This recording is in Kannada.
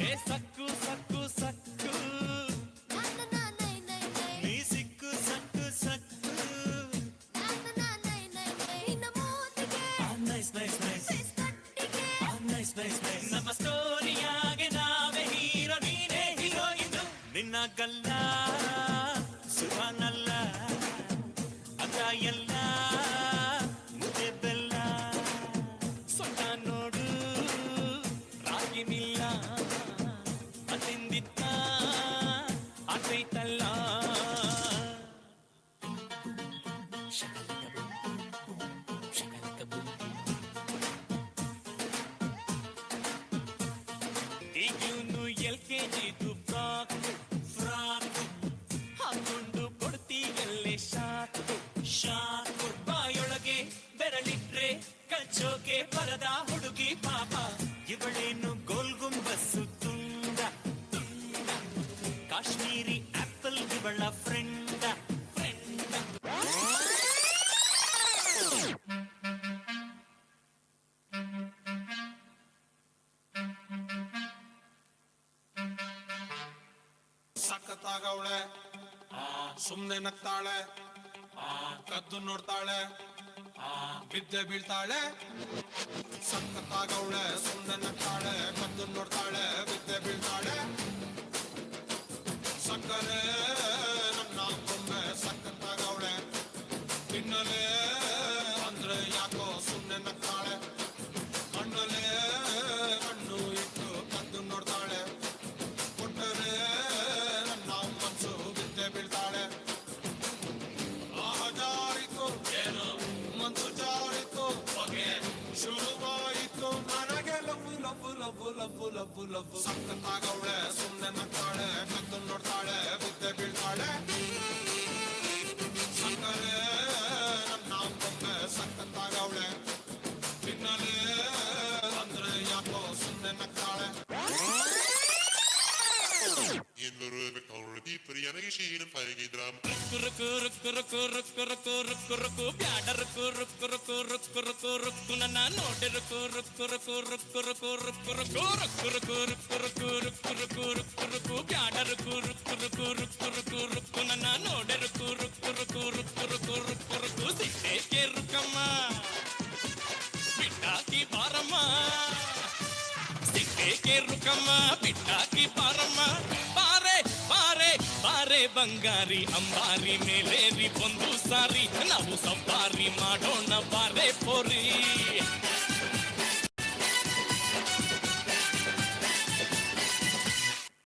ಏ ಸಕ್ಕು ಸಕ್ಕು ಸಕ್ಕು ನೀ ಸಿಕ್ಕು ಸಕ್ಕು ಸಕ್ಕು nice nice nice nice nice nice ನಮ್ಮ ಸ್ಟೋರಿಯಾಗೆ ನಾವೇ ಹೀರೋ ನೀನೇ ಹೀರೋಯಿನ್ ನಿನ್ನ ಗಲ್ಲ ಸುಭಾನಲ್ಲ ಅದ ಎಲ್ಲ ಮುದ್ದೆ ಬೆಲ್ಲ ಸೊಟ್ಟ ನೋಡು ರಾಗಿನಿಲ್ಲ ಅತಿಂದಿತ್ತ ಆತೈತಲ್ಲ ಈಗಿನ್ನು LKGದು ಫ್ರಾಕ್ ಹಾಕೊಂಡು ಕೊಡ್ತೀಯಲ್ಲೇ ಶಾಕ್ ಬಾಯೊಳಗೆ ಬೆರಳಿಟ್ರೆ ಕಚ್ಚೋಕೆ ಬರದ ಹುಡುಗಿ ಪಾಪ ಇವಳೇನು ಗೋಲ್ ಗುಂಬಸ್ಸು ತುಂಡ ಕಾಶ್ಮೀರಿ ಆಪಲ್ ಇವಳ ಫ್ರೆಂಡ್ ಸಖತ್ತಾಗವಳೆ ಸುಮ್ನೆ ನಗ್ತಾಳೆ ಕದ್ದು ನೋಡ್ತಾಳೆ ಬಿದ್ದೆ ಬೀಳ್ತಾಳೆ ಸಖತ್ತಾಗವಳೆ ಸುಮ್ನೆ ನಗ್ತಾಳೆ ಕದ್ದು ನೋಡ್ತಾಳೆ ಬಿದ್ದೆ ಬೀಳ್ತಾಳೆ ಸಕ್ಕರೆ ನನ್ನ ಬೊಮ್ಮೆ ಸಖತ್ತಾಗವಳೆ ತಿನ್ನಲೆ ಅಂದ್ರೆ ಯಾಕೋ ಸುಮ್ನೆ ನಗ್ತಾಳೆ ಕಣ್ಣಲೆ ಕಣ್ಣು ಇಟ್ಟು ಕದ್ದು ನೋಡ್ತಾಳೆ ಕೊಟ್ಟರೆ ನನ್ನ ಮನಸ್ಸು ಬಿದ್ದೆ ಬೀಳ್ತಾಳೆ ಜಾರಿತು ಏನು ಮನಸ್ಸು ಜಾರಿತು ಶುರುವಾಯಿತು ನನಗೆ ಲಬ್ಬು ಲಬ್ಬು ಲಬ್ಬು ಲಬ್ಬು ಲಬ್ಬು ಲಬ್ಬು ಸಖತ್ತಾಗವಳೆ ಸುಮ್ಮನೆ ನಗ್ತಾಳೆ ಕದ್ದು ನೋಡ್ತಾಳೆ ಬಿದ್ದೆ ಬೀಳ್ತಾಳೆ ಸಕ್ಕರೆ ನನ್ನ ಬೊಮ್ಮೆ ಸಖತ್ತಾಗವಳೆ ತಿನ್ನಲೆ ಅಂದ್ರೆ ಯಾಕೋ ಸುಮ್ಮನೆ ನಗ್ತಾಳೆ ನನಗೆ ಶೀನ ಫೈಗಿದ್ರಾಮ್ ಬ್ಯಾಡ ರುಕ್ಕು ನನ್ನ ನೋಡೆ ಬ್ಯಾಡ ರುಕ್ಕು ನನ್ನ ನೋಡೆ ಸಿಟ್ಟೇಕೆ ರುಕ್ಕಮ್ಮ ಬಿಟ್ಟಾಕಿ ಬಾರಮ್ಮ ಸಿಟ್ಟೇಕೆ ರುಕ್ಕಮ್ಮ ಬಿಟ್ಟಾಕಿ ಬಾರಮ್ಮ ಬಾರೆ ಬಂಗಾರಿ ಅಂಬಾರಿ ಮೇಲೇರಿ ಒಂದು ಸಾರಿ ನಾವು ಸಂಬಾರಿ ಮಾಡೋಣ ಬಾರೆ ಪೋರಿ